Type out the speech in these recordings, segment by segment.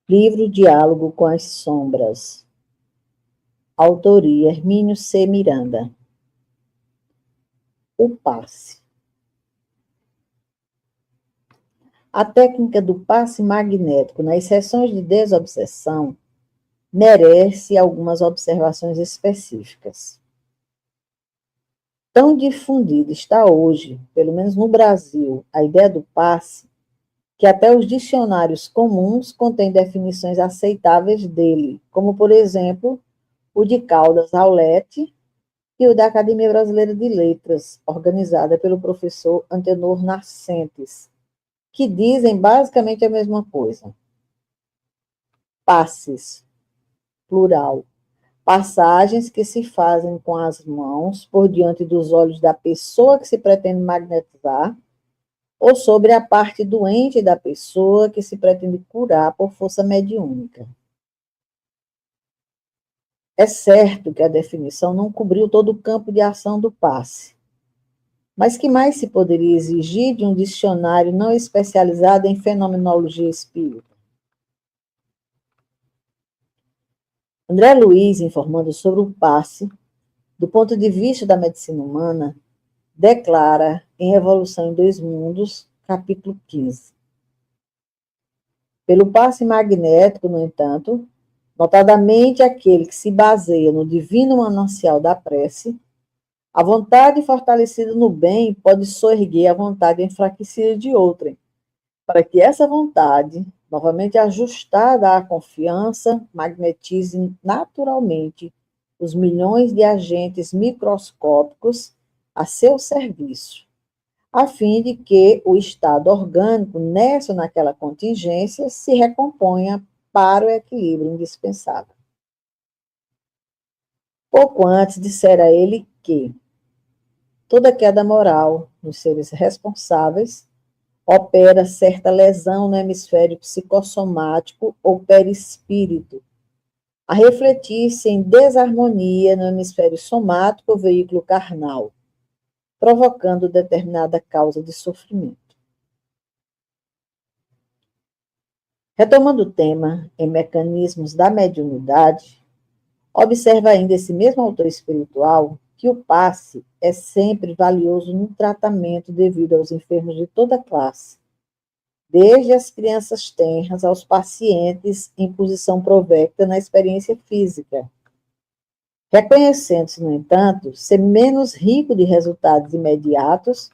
Livro Diálogo com as Sombras. Autoria Hermínio C. Miranda. O passe. A técnica do passe magnético nas sessões de desobsessão merece algumas observações específicas. Tão difundida está hoje, pelo menos no Brasil, a ideia do passe, que até os dicionários comuns contêm definições aceitáveis dele, como, por exemplo, o de Caldas Aulete e o da Academia Brasileira de Letras, organizada pelo professor Antenor Nascentes, que dizem basicamente a mesma coisa. Passes, plural. Passagens que se fazem com as mãos por diante dos olhos da pessoa que se pretende magnetizar ou sobre a parte doente da pessoa que se pretende curar por força mediúnica. É certo que a definição não cobriu todo o campo de ação do passe, mas que mais se poderia exigir de um dicionário não especializado em fenomenologia espírita? André Luiz, informando sobre o passe, do ponto de vista da medicina humana, declara em Evolução em Dois Mundos, capítulo 15. Pelo passe magnético, no entanto, notadamente aquele que se baseia no divino manancial da prece, a vontade fortalecida no bem pode soerguer a vontade enfraquecida de outrem, para que essa vontade, novamente ajustada à confiança, magnetize naturalmente os milhões de agentes microscópicos a seu serviço, a fim de que o estado orgânico, nessa ou naquela contingência, se recomponha para o equilíbrio indispensável. Pouco antes dissera ele que toda queda moral nos seres responsáveis opera certa lesão no hemisfério psicossomático ou perispírito, a refletir-se em desarmonia no hemisfério somático ou veículo carnal, provocando determinada causa de sofrimento. Retomando o tema em mecanismos da mediunidade, observa ainda esse mesmo autor espiritual que o passe é sempre valioso no tratamento devido aos enfermos de toda classe, desde as crianças tenras aos pacientes em posição provecta na experiência física, reconhecendo-se, no entanto, ser menos rico de resultados imediatos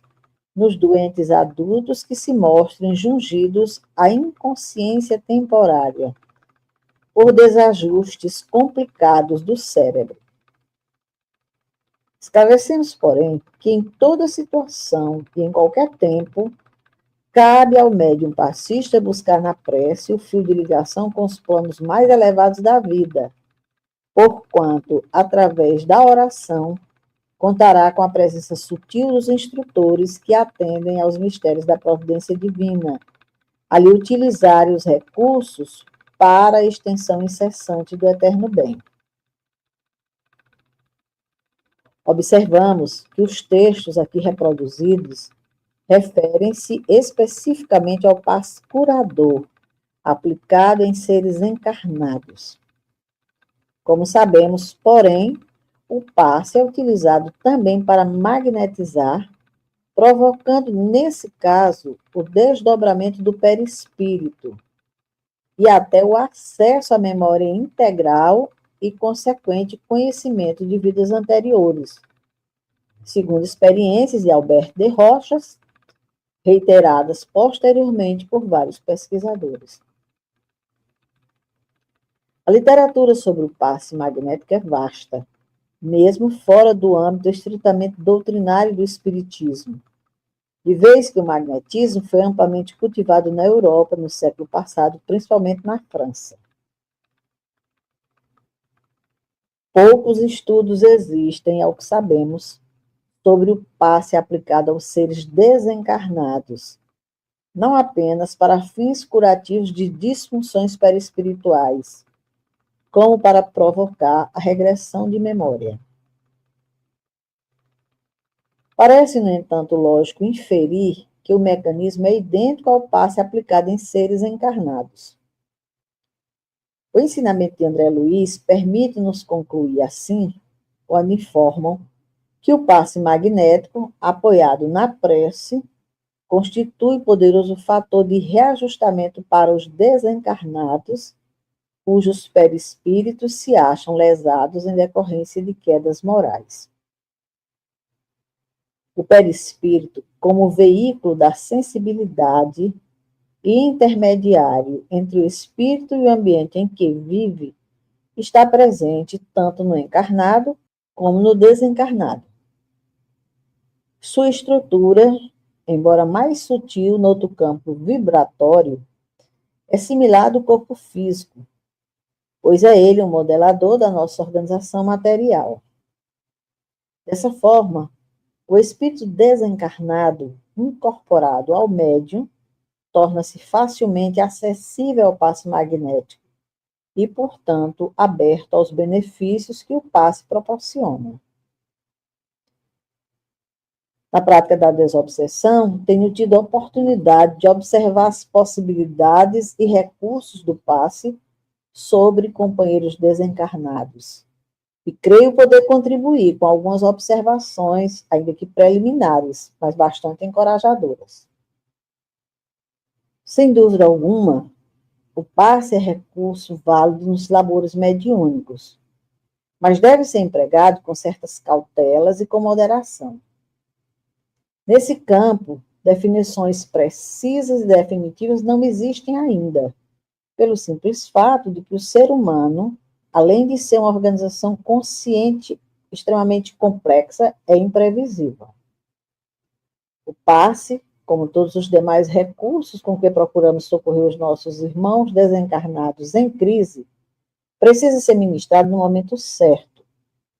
nos doentes adultos que se mostrem jungidos à inconsciência temporária, por desajustes complicados do cérebro. Esclarecemos, porém, que em toda situação e em qualquer tempo, cabe ao médium passista buscar na prece o fio de ligação com os planos mais elevados da vida, porquanto, através da oração, contará com a presença sutil dos instrutores que atendem aos mistérios da providência divina, a lhe utilizarem os recursos para a extensão incessante do eterno bem. Observamos que os textos aqui reproduzidos referem-se especificamente ao passe curador, aplicado em seres encarnados. Como sabemos, porém, o passe é utilizado também para magnetizar, provocando, nesse caso, o desdobramento do perispírito e até o acesso à memória integral e consequente conhecimento de vidas anteriores, segundo experiências de Alberto de Rochas, reiteradas posteriormente por vários pesquisadores. A literatura sobre o passe magnético é vasta, mesmo fora do âmbito estritamente doutrinário do espiritismo, de vez que o magnetismo foi amplamente cultivado na Europa no século passado, principalmente na França. Poucos estudos existem, ao que sabemos, sobre o passe aplicado aos seres desencarnados, não apenas para fins curativos de disfunções perispirituais, como para provocar a regressão de memória. Parece, no entanto, lógico inferir que o mecanismo é idêntico ao passe aplicado em seres encarnados. O ensinamento de André Luiz permite-nos concluir assim, quando informam que o passe magnético, apoiado na prece, constitui poderoso fator de reajustamento para os desencarnados, cujos perispíritos se acham lesados em decorrência de quedas morais. O perispírito, como veículo da sensibilidade e intermediário entre o espírito e o ambiente em que vive, está presente tanto no encarnado como no desencarnado. Sua estrutura, embora mais sutil no outro campo vibratório, é similar ao do corpo físico, pois é ele o modelador da nossa organização material. Dessa forma, o espírito desencarnado, incorporado ao médium, torna-se facilmente acessível ao passe magnético e, portanto, aberto aos benefícios que o passe proporciona. Na prática da desobsessão, tenho tido a oportunidade de observar as possibilidades e recursos do passe sobre companheiros desencarnados. E creio poder contribuir com algumas observações, ainda que preliminares, mas bastante encorajadoras. Sem dúvida alguma, o passe é recurso válido nos labores mediúnicos, mas deve ser empregado com certas cautelas e com moderação. Nesse campo, definições precisas e definitivas não existem ainda, pelo simples fato de que o ser humano, além de ser uma organização consciente extremamente complexa, é imprevisível. O passe, como todos os demais recursos com que procuramos socorrer os nossos irmãos desencarnados em crise, precisa ser ministrado no momento certo,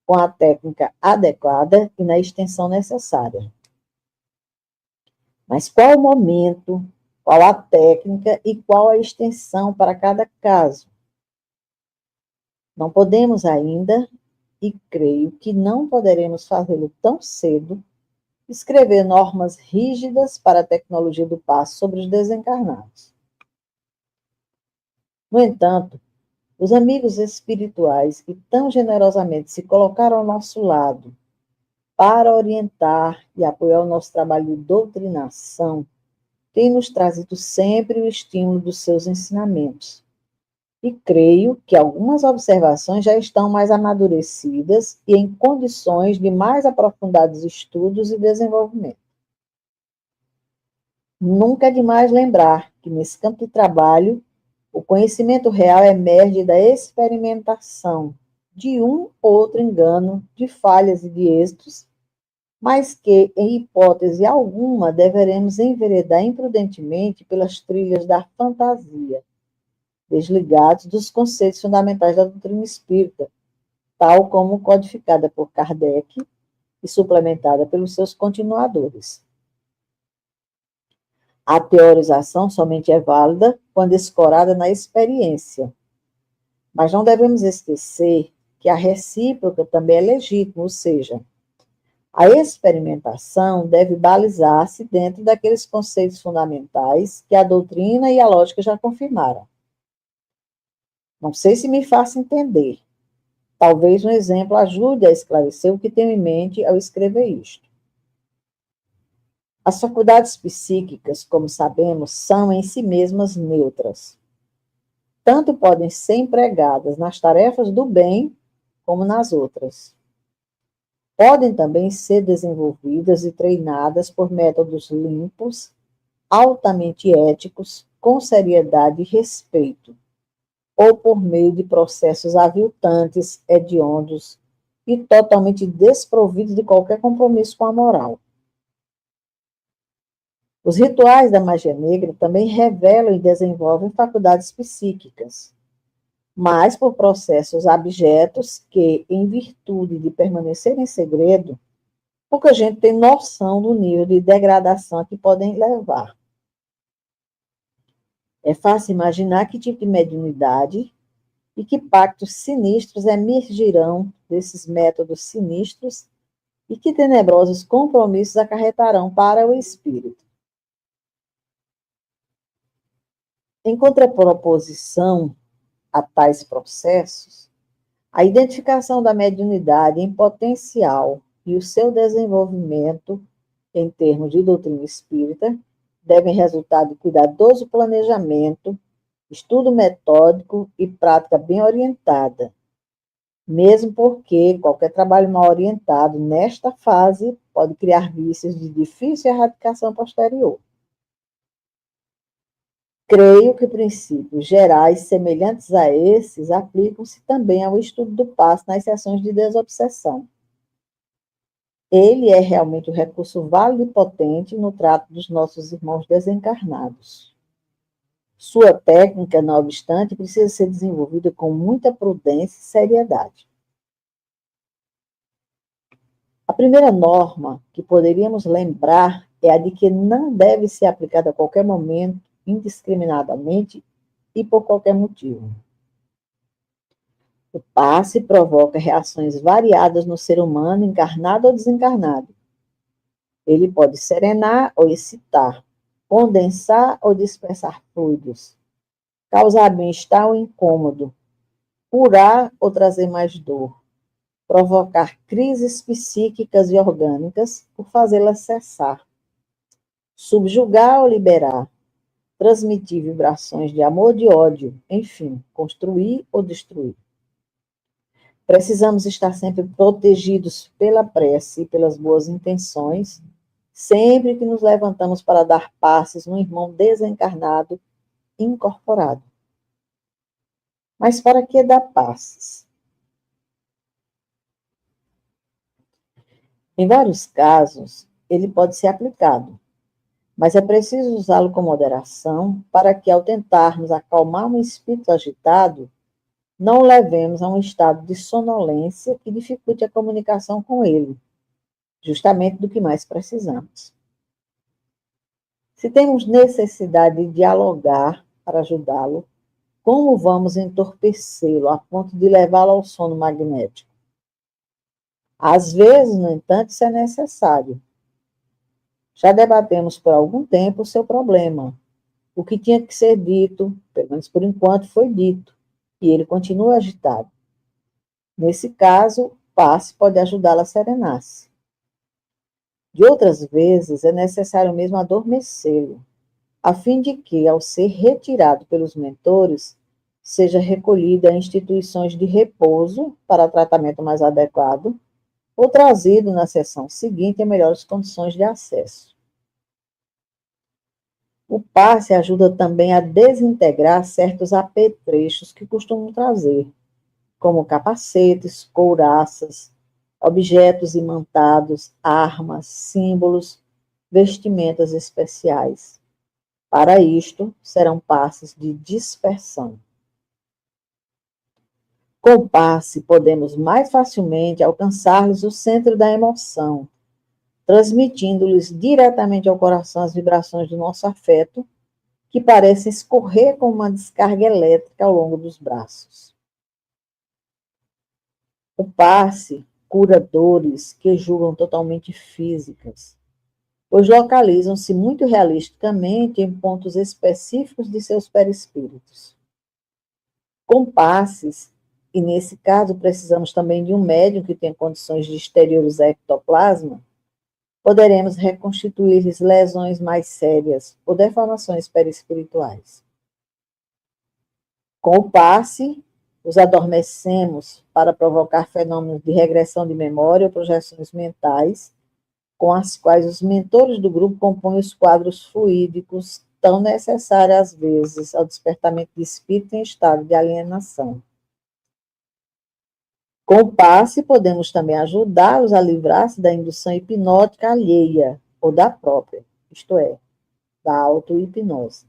com a técnica adequada e na extensão necessária. Mas qual o momento, qual a técnica e qual a extensão para cada caso? Não podemos ainda, e creio que não poderemos fazê-lo tão cedo, escrever normas rígidas para a tecnologia do passe sobre os desencarnados. No entanto, os amigos espirituais que tão generosamente se colocaram ao nosso lado para orientar e apoiar o nosso trabalho de doutrinação, têm nos trazido sempre o estímulo dos seus ensinamentos. E creio que algumas observações já estão mais amadurecidas e em condições de mais aprofundados estudos e desenvolvimento. Nunca é demais lembrar que, nesse campo de trabalho, o conhecimento real emerge da experimentação, de um ou outro engano, de falhas e de êxitos, mas que, em hipótese alguma, deveremos enveredar imprudentemente pelas trilhas da fantasia, desligados dos conceitos fundamentais da doutrina espírita, tal como codificada por Kardec e suplementada pelos seus continuadores. A teorização somente é válida quando escorada na experiência, mas não devemos esquecer que a recíproca também é legítima, ou seja, a experimentação deve balizar-se dentro daqueles conceitos fundamentais que a doutrina e a lógica já confirmaram. Não sei se me faço entender. Talvez um exemplo ajude a esclarecer o que tenho em mente ao escrever isto. As faculdades psíquicas, como sabemos, são em si mesmas neutras. Tanto podem ser empregadas nas tarefas do bem como nas outras. Podem também ser desenvolvidas e treinadas por métodos limpos, altamente éticos, com seriedade e respeito, ou por meio de processos aviltantes, hediondos e totalmente desprovidos de qualquer compromisso com a moral. Os rituais da magia negra também revelam e desenvolvem faculdades psíquicas, mas por processos abjetos que, em virtude de permanecer em segredo, pouca gente tem noção do nível de degradação a que podem levar. É fácil imaginar que tipo de mediunidade e que pactos sinistros emergirão desses métodos sinistros e que tenebrosos compromissos acarretarão para o espírito. Em contraproposição, a tais processos, a identificação da mediunidade em potencial e o seu desenvolvimento, em termos de doutrina espírita, devem resultar de cuidadoso planejamento, estudo metódico e prática bem orientada, mesmo porque qualquer trabalho mal orientado nesta fase pode criar vícios de difícil erradicação posterior. Creio que princípios gerais semelhantes a esses aplicam-se também ao estudo do passe nas sessões de desobsessão. Ele é realmente um recurso válido e potente no trato dos nossos irmãos desencarnados. Sua técnica, não obstante, precisa ser desenvolvida com muita prudência e seriedade. A primeira norma que poderíamos lembrar é a de que não deve ser aplicada a qualquer momento, indiscriminadamente e por qualquer motivo. O passe provoca reações variadas no ser humano, encarnado ou desencarnado. Ele pode serenar ou excitar, condensar ou dispersar fluidos, causar bem-estar ou incômodo, curar ou trazer mais dor, provocar crises psíquicas e orgânicas por fazê-las cessar, subjugar ou liberar, transmitir vibrações de amor ou de ódio, enfim, construir ou destruir. Precisamos estar sempre protegidos pela prece e pelas boas intenções, sempre que nos levantamos para dar passes no irmão desencarnado incorporado. Mas para que dar passes? Em vários casos, ele pode ser aplicado, mas é preciso usá-lo com moderação para que, ao tentarmos acalmar um espírito agitado, não o levemos a um estado de sonolência que dificulte a comunicação com ele, justamente do que mais precisamos. Se temos necessidade de dialogar para ajudá-lo, como vamos entorpecê-lo a ponto de levá-lo ao sono magnético? Às vezes, no entanto, isso é necessário. Já debatemos por algum tempo o seu problema. O que tinha que ser dito, pelo menos por enquanto, foi dito, e ele continua agitado. Nesse caso, o passe pode ajudá-lo a serenar-se. De outras vezes, é necessário mesmo adormecê-lo, a fim de que, ao ser retirado pelos mentores, seja recolhido a instituições de repouso para tratamento mais adequado, ou trazido na sessão seguinte em melhores condições de acesso. O passe ajuda também a desintegrar certos apetrechos que costumam trazer, como capacetes, couraças, objetos imantados, armas, símbolos, vestimentas especiais. Para isto, serão passes de dispersão. Com o passe, podemos mais facilmente alcançar-lhes o centro da emoção, transmitindo-lhes diretamente ao coração as vibrações do nosso afeto, que parecem escorrer como uma descarga elétrica ao longo dos braços. O passe cura dores que julgam totalmente físicas, pois localizam-se muito realisticamente em pontos específicos de seus perispíritos. Com passes, e nesse caso precisamos também de um médium que tenha condições de exteriorizar ectoplasma, poderemos reconstituir-lhes lesões mais sérias ou deformações perispirituais. Com o passe, os adormecemos para provocar fenômenos de regressão de memória ou projeções mentais, com as quais os mentores do grupo compõem os quadros fluídicos tão necessários às vezes ao despertamento de espírito em estado de alienação. Com o passe, podemos também ajudá-los a livrar-se da indução hipnótica alheia ou da própria, isto é, da auto-hipnose.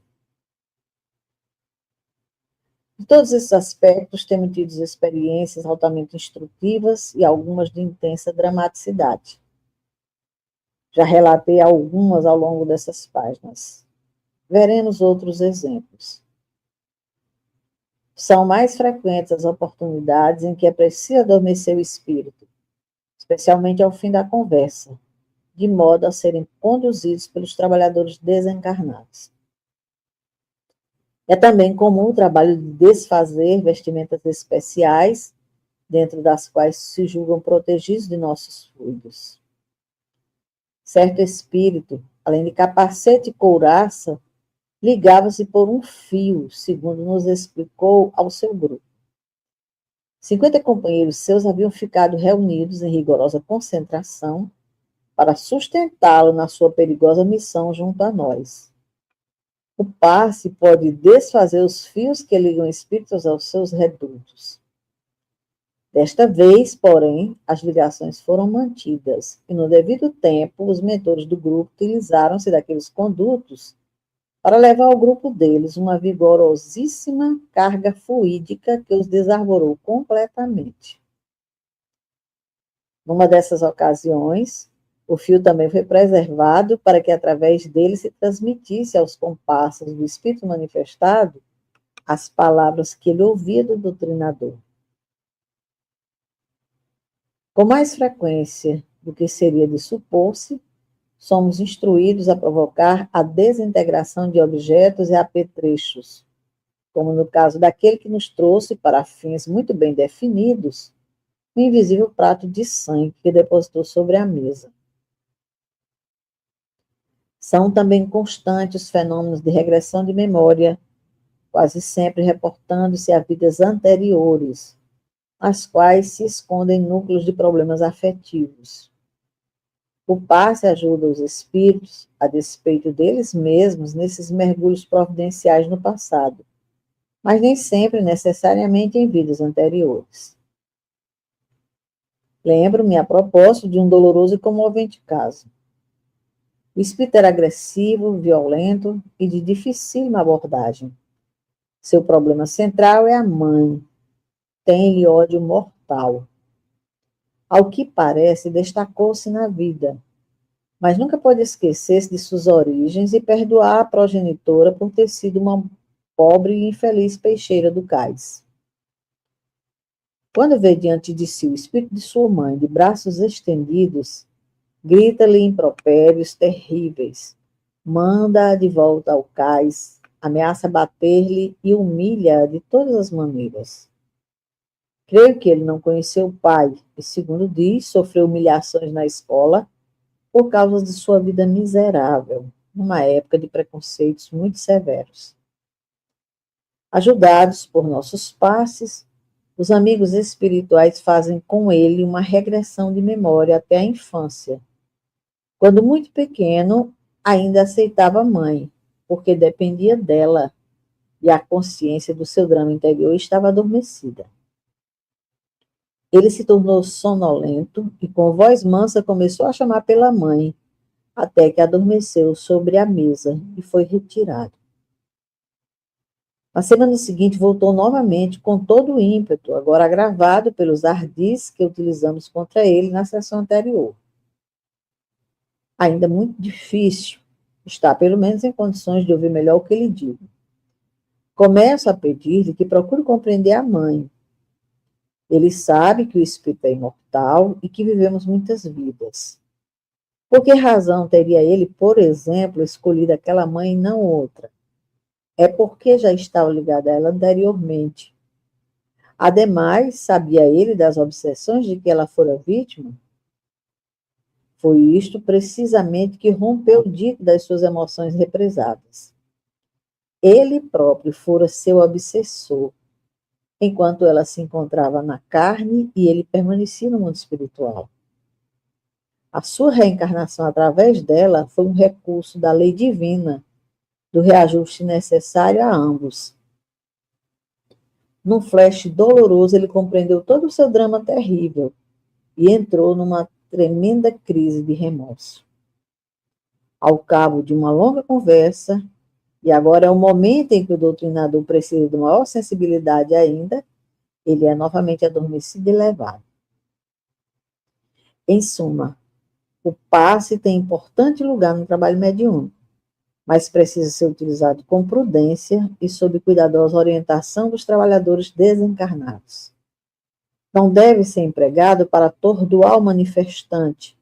De todos esses aspectos, temos tido experiências altamente instrutivas e algumas de intensa dramaticidade. Já relatei algumas ao longo dessas páginas. Veremos outros exemplos. São mais frequentes as oportunidades em que é preciso adormecer o espírito, especialmente ao fim da conversa, de modo a serem conduzidos pelos trabalhadores desencarnados. É também comum o trabalho de desfazer vestimentas especiais, dentro das quais se julgam protegidos de nossos fluidos. Certo espírito, além de capacete e couraça, ligava-se por um fio, segundo nos explicou ao seu grupo. 50 companheiros seus haviam ficado reunidos em rigorosa concentração para sustentá-lo na sua perigosa missão junto a nós. O passe pode desfazer os fios que ligam espíritos aos seus redutos. Desta vez, porém, as ligações foram mantidas e, no devido tempo, os mentores do grupo utilizaram-se daqueles condutos para levar ao grupo deles uma vigorosíssima carga fluídica que os desarvorou completamente. Numa dessas ocasiões, o fio também foi preservado para que, através dele, se transmitisse aos compassos do Espírito manifestado as palavras que ele ouvia do doutrinador. Com mais frequência do que seria de supor-se, somos instruídos a provocar a desintegração de objetos e apetrechos, como no caso daquele que nos trouxe, para fins muito bem definidos, o invisível prato de sangue que depositou sobre a mesa. São também constantes os fenômenos de regressão de memória, quase sempre reportando-se a vidas anteriores, as quais se escondem núcleos de problemas afetivos. O passe ajuda os espíritos, a despeito deles mesmos, nesses mergulhos providenciais no passado, mas nem sempre necessariamente em vidas anteriores. Lembro-me, a propósito, de um doloroso e comovente caso. O espírito era agressivo, violento e de dificílima abordagem. Seu problema central é a mãe. Tem-lhe ódio mortal. Ao que parece, destacou-se na vida, mas nunca pôde esquecer-se de suas origens e perdoar a progenitora por ter sido uma pobre e infeliz peixeira do cais. Quando vê diante de si o espírito de sua mãe, de braços estendidos, grita-lhe impropérios terríveis, manda-a de volta ao cais, ameaça bater-lhe e humilha-a de todas as maneiras. Creio que ele não conheceu o pai e, segundo diz, sofreu humilhações na escola por causa de sua vida miserável, numa época de preconceitos muito severos. Ajudados por nossos passes, os amigos espirituais fazem com ele uma regressão de memória até a infância. Quando muito pequeno, ainda aceitava a mãe, porque dependia dela, e a consciência do seu drama interior estava adormecida. Ele se tornou sonolento e, com voz mansa, começou a chamar pela mãe, até que adormeceu sobre a mesa e foi retirado. Na semana seguinte, voltou novamente com todo o ímpeto, agora agravado pelos ardis que utilizamos contra ele na sessão anterior. Ainda muito difícil, está pelo menos em condições de ouvir melhor o que lhe digo. Começo a pedir-lhe que procure compreender a mãe. Ele sabe que o espírito é imortal e que vivemos muitas vidas. Por que razão teria ele, por exemplo, escolhido aquela mãe e não outra? É porque já estava ligado a ela anteriormente. Ademais, sabia ele das obsessões de que ela fora vítima? Foi isto precisamente que rompeu o dito das suas emoções represadas. Ele próprio fora seu obsessor, enquanto ela se encontrava na carne e ele permanecia no mundo espiritual. A sua reencarnação através dela foi um recurso da lei divina, do reajuste necessário a ambos. Num flash doloroso, ele compreendeu todo o seu drama terrível e entrou numa tremenda crise de remorso. Ao cabo de uma longa conversa, e agora é o momento em que o doutrinador precisa de maior sensibilidade ainda, ele é novamente adormecido e levado. Em suma, o passe tem importante lugar no trabalho mediúnico, mas precisa ser utilizado com prudência e sob cuidadosa orientação dos trabalhadores desencarnados. Não deve ser empregado para atordoar o manifestante,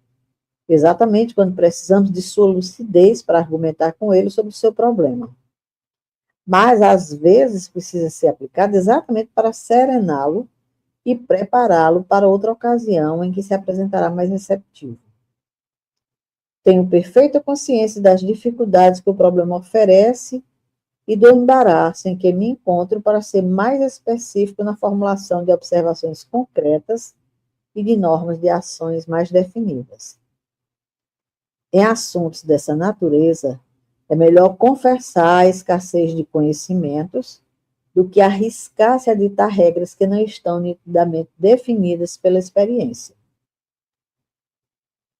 exatamente quando precisamos de sua lucidez para argumentar com ele sobre o seu problema. mas às vezes precisa ser aplicada exatamente para serená-lo e prepará-lo para outra ocasião em que se apresentará mais receptivo. Tenho perfeita consciência das dificuldades que o problema oferece e do embaraço em que me encontro para ser mais específico na formulação de observações concretas e de normas de ações mais definidas. Em assuntos dessa natureza, é melhor confessar a escassez de conhecimentos do que arriscar-se a ditar regras que não estão nitidamente definidas pela experiência.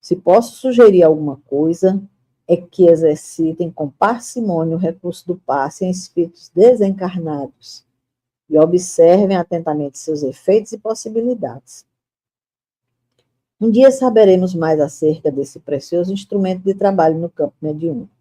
Se posso sugerir alguma coisa, é que exercitem com parcimônia o recurso do passe em espíritos desencarnados e observem atentamente seus efeitos e possibilidades. Um dia saberemos mais acerca desse precioso instrumento de trabalho no campo mediúnico.